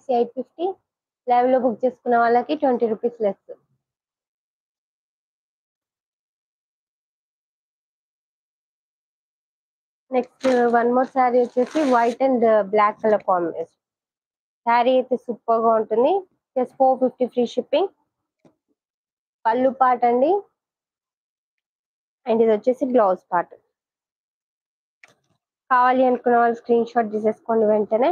Saris 850, live లో book చేసుకున్న వాళ్ళకి 20 rupees less. Next one more sari వచ్చేసి white and black colour combination. Sari అయితే సూపర్ గా ఉంటుంది. Just 450 free shipping. పళ్ళు పార్ట్ అండి, అండ్ ఇది వచ్చేసి బ్లౌజ్ పార్ట్. కావాలి అనుకున్న వాళ్ళు స్క్రీన్ షాట్ తీసేసుకోండి వెంటనే.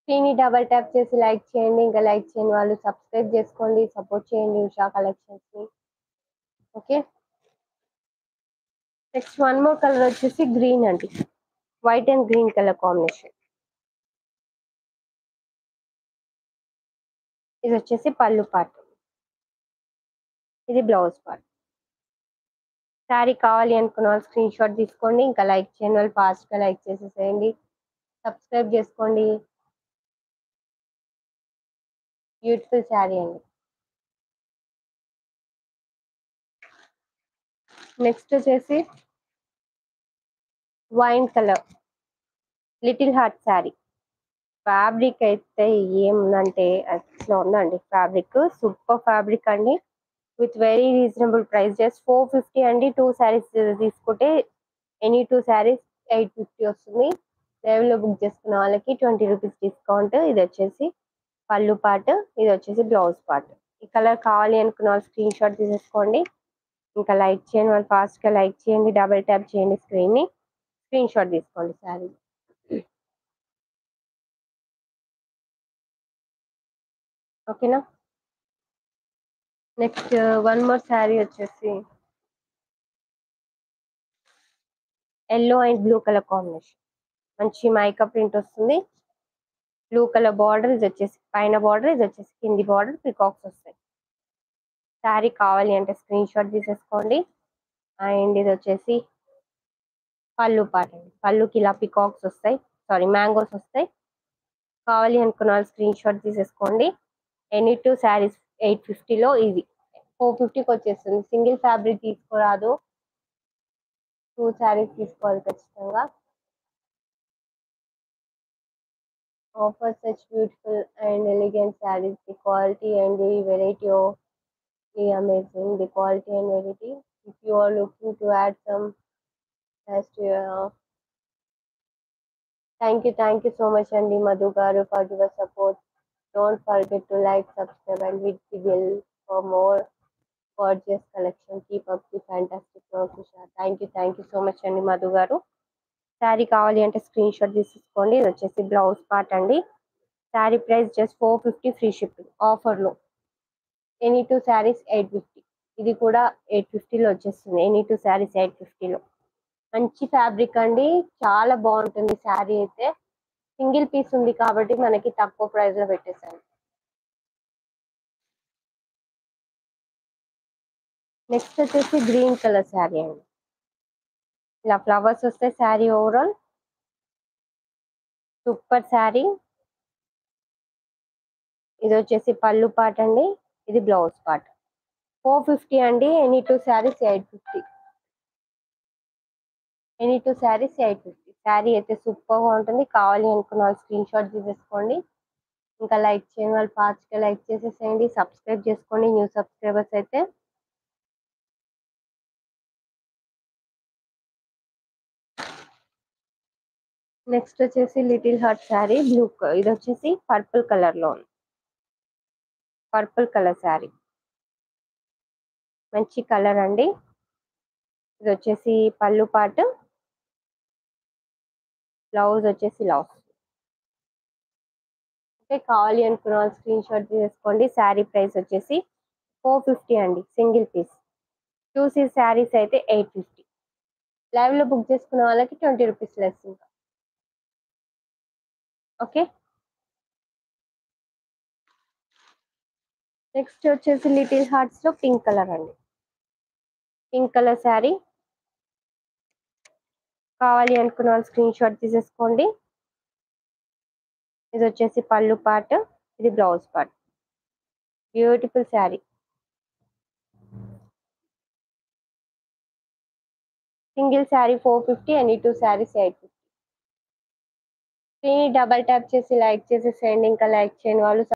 స్క్రీన్ ని డబల్ ట్యాప్ చేసి లైక్ చేయండి. ఇంకా లైక్ చేయని వాళ్ళు సబ్స్క్రైబ్ చేసుకోండి, సపోర్ట్ చేయండి ఉషా కలెక్షన్స్ ని. Okay, next one more colour వచ్చేసి గ్రీన్ అండి, white and green colour combination. ఇది వచ్చేసి పళ్ళు పార్ట్, ఇది బ్లౌజ్ పార్ట్. శారీ కావాలి అనుకున్న వాళ్ళు స్క్రీన్ షాట్ తీసుకోండి. ఇంకా లైక్ చేయని వాళ్ళు ఫాస్ట్ గా లైక్ చేసేసేయండి, సబ్స్క్రైబ్ చేసుకోండి. బ్యూటిఫుల్ శారీ అండి. నెక్స్ట్ వచ్చేసి wine colour little heart sari. Fabric అయితే ఏముందంటే అట్లా ఉందండి. ఫ్యాబ్రిక్ సూపర్ ఫ్యాబ్రిక్ అండి, with very reasonable price. Just 450 అండి. 2 శారీస్ తీసుకుంటే ఎనీ 2 శారీస్ 850 వస్తుంది. లైవ్ లో బుక్ చేసుకున్న వాళ్ళకి 20 రూపీస్ డిస్కౌంట్. ఇది వచ్చేసి పళ్ళు పార్ట్, ఇది వచ్చేసి బ్లౌజ్ పార్ట్. ఈ కలర్ కావాలి అనుకున్న వాళ్ళు స్క్రీన్ షాట్ తీసేసుకోండి. ఇంకా లైక్ చేయండి వాళ్ళు ఫాస్ట్ గా లైక్ చేయండి, డబల్ ట్యాప్ చేయండి స్క్రీన్ ని, స్క్రీన్ షాట్ తీసుకోండి శారీ. ఓకేనా. నెక్స్ట్ వన్ మోర్ శారీ వచ్చేసి yellow and blue colour combination. మంచి మైకా ప్రింట్ వస్తుంది. బ్లూ కలర్ బార్డర్, ఇది వచ్చేసి పైన బార్డర్, ఇది వచ్చేసి కింది బార్డర్, పికాక్స్ వస్తాయి. శారీ కావాలి అంటే స్క్రీన్ షాట్ తీసేసుకోండి. అండ్ ఇది వచ్చేసి పళ్ళు పార్ట్ అండి. పళ్ళుకి ఇలా పికాక్స్ వస్తాయి, సారీ మ్యాంగోస్ వస్తాయి. కావాలి అనుకున్న వాళ్ళు స్క్రీన్ షాట్ తీసేసుకోండి. ఎనీ 2 శారీస్ 850లో ఇది 450కి వచ్చేస్తుంది. సింగిల్ ఫ్యాబ్రిక్ తీసుకోరాదు, 2 శారీస్ తీసుకోవాలి ఖచ్చితంగా. Offer such beautiful and elegant sarees. The quality and the variety of the amazing. The quality and variety. If you are looking to add some as to your thank you so much, Andy Madhu Garu, for your support. Don't forget to like, subscribe, and hit the bell for more gorgeous collection. Keep up the fantastic work, Usha. Thank you so much, Andy Madhu Garu. Sari కావాలి అంటే screen shot తీసుకోండి. ఇది వచ్చేసి blouse part అండి. Sari price just 450 free shipping ఆఫర్లో. Any 2 saris 850. ఇది కూడా 850లో వచ్చేస్తుంది. ఎనీ 2 శారీస్ 850లో. మంచి ఫ్యాబ్రిక్ అండి, చాలా బాగుంటుంది శారీ అయితే. సింగిల్ పీస్ ఉంది కాబట్టి మనకి తక్కువ ప్రైస్ లో పెట్టేశాను. నెక్స్ట్ వచ్చేసి గ్రీన్ కలర్ శారీ అండి. ఇలా ఫ్లవర్స్ వస్తాయి శారీ ఓవరాల్. సూపర్ శారీ. ఇది వచ్చేసి పళ్ళు పార్ట్ అండి, ఇది బ్లౌజ్ పార్ట్. 450 అండి. ఎనీ 2 శారీస్ 850. ఎనీ 2 శారీస్ 850. శారీ అయితే సూపర్ గా ఉంటుంది. కావాలి అనుకున్న వాళ్ళు స్క్రీన్ షాట్ తీసేసుకోండి. ఇంకా లైక్ చేయని వాళ్ళు ఫాస్ట్ గా లైక్ చేసేసేయండి, సబ్స్క్రైబ్ చేసుకోండి న్యూ సబ్స్క్రైబర్స్ అయితే. నెక్స్ట్ వచ్చేసి లిటిల్ హార్ట్ శారీ బ్లూ, ఇది వచ్చేసి పర్పుల్ కలర్ లో ఉంది. పర్పుల్ కలర్ శారీ మంచి కలర్ అండి. ఇది వచ్చేసి పళ్ళు పార్ట్, బ్లౌజ్ వచ్చేసి లాస్. ఓకే, కావాలి అనుకున్న వాళ్ళు స్క్రీన్ షాట్ తీసుకోండి. శారీ ప్రైస్ వచ్చేసి 450 అండి, సింగిల్ పీస్. 2 శారీస్ అయితే 850. లైవ్ లో బుక్ చేసుకున్న వాళ్ళకి 20 రూపీస్ లెస్ ఇంకా. ఓకే, నెక్స్ట్ వచ్చేసి లిటిల్ హార్ట్స్ లో పింక్ కలర్ అండి. పింక్ కలర్ శారీ కావాలి అనుకున్న వాళ్ళు స్క్రీన్ షాట్ తీసేసుకోండి. ఇది వచ్చేసి పళ్ళు పార్ట్, ఇది blouse part. Beautiful sari. Single sari 450 and 2 saris 850. Screen double tap చేసి లైక్ చేసేసేయండి. ఇంకా లైక్ చేయని వాళ్ళు